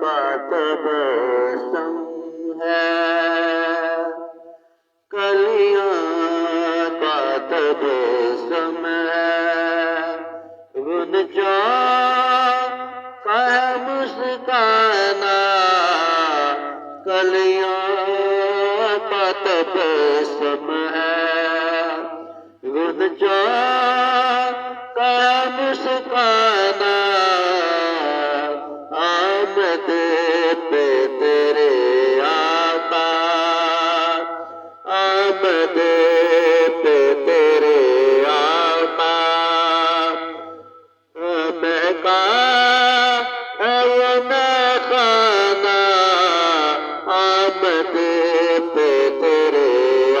का तबस्सुम है, कलियों का तबस्सुम है, गुंजों का है मुस्काना, कलियों का तबस्सुम है, गुंजों का मुस्काना, आमद पे तेरे आका, आमद पे तेरे आका, महका है ये महखाना, आमद पे तेरे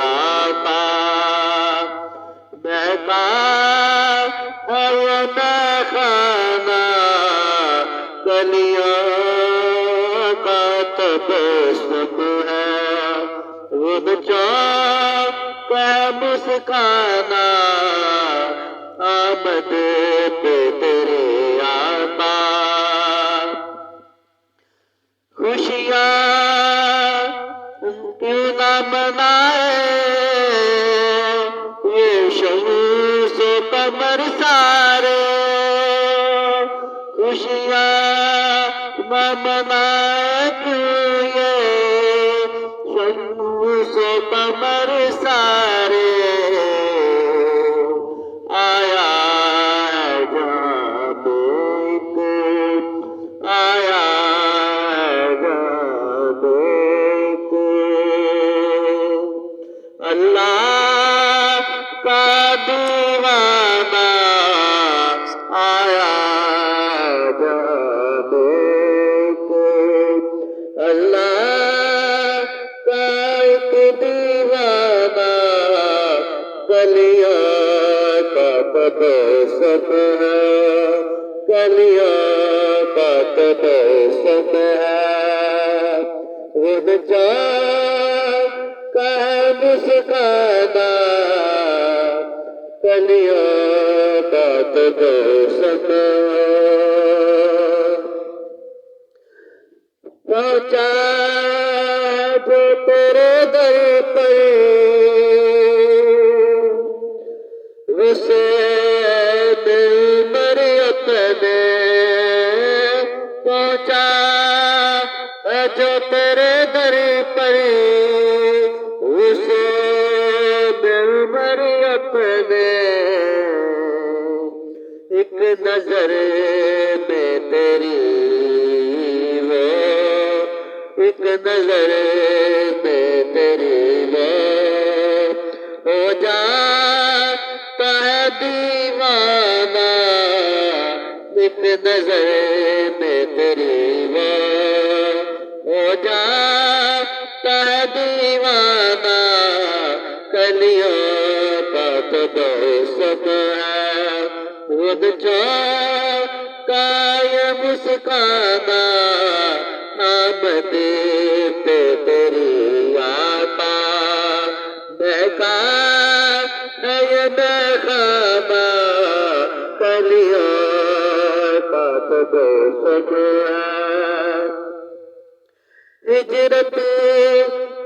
आका, महका है ये महखाना, कलियों का तबस्सुम है, गुंजों का मुस्काना, आमद पे तेरे आका। खुशियाँ क्यों ना मनाए ये शम्स कमर सारे, खुशियाँ न मनाए क्यों ये शम्स कमर सारे, आया है जाम एक, आया है जाम एक, अल्लाह का दीवाना, आया है जाम एक, अल्लाह का एक दीवाना, कलियों का तबस्सुम है, कलियों का तबस्सुम है, गुंजों का है मुस्काना, कलियों का तबस्सुम है। पहुँचा जो तेरे दर पर उसे दिल मरियत ने, पहुँचा जो तेरे दर पर उसे दिल मरियत ने, एक नजर में तेरी वो, एक नजर में तेरी वो, हो जाता है दीवाना, एक नजर में तेरी वो, हो जाता है दीवाना, कलियों का तबस्सुम है, गुंजों का ये मुस्काना, आमद पे तेरी आका, महका है ये महखाना, कलियों का तबस्सुम है। हिजरत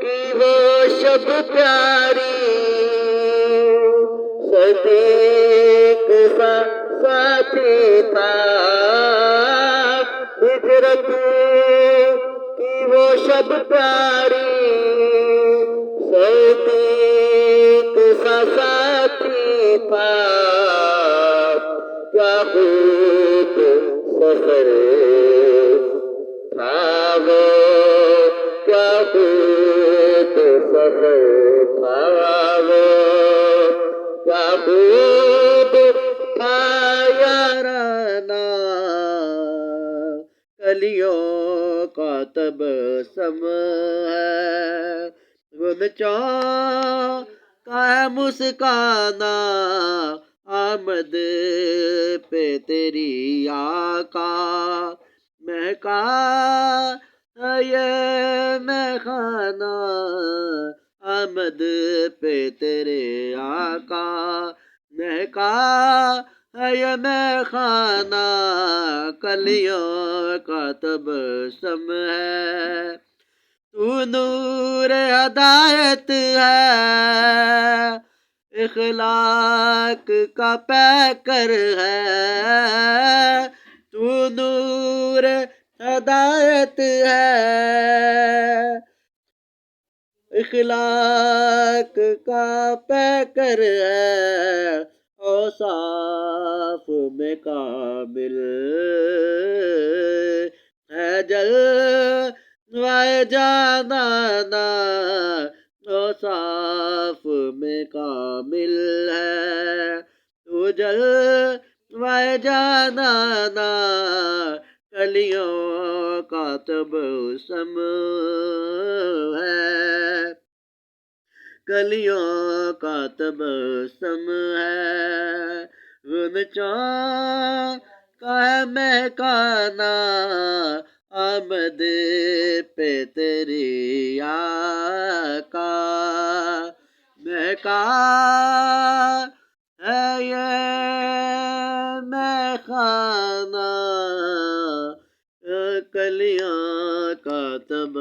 की वो शब प्यारी, सदीक सा साथी था, हिजरत की वो शब प्यारी, सदीक सा साथी था, क्या खूब सफर था वो, क्या खूब सफर था वो, क्या खूब था याराना, कलियों का तबस्सुम है, गुंजों का है मुस्काना, आमद पे तेरी आका, महका है ये महखाना, आमद पे तेरे आका, महका है ये मैं खाना, कलियों का तबस्सुम है। तू नूर हदायत है, इखलाक का पैकर है। तू नूर हदायत है, इखलाक का पैकर है। औसाफ में कामिल है जलवाए जानाना, औसाफ में कामिल है। तू जलवाए जानाना, कलियों का तबस्सुम है, कलियों का तबस्सुम है। रुनचों का है महकाना, आमद पे तेरी आका। महका है ये मैं खाना, कलियां का तब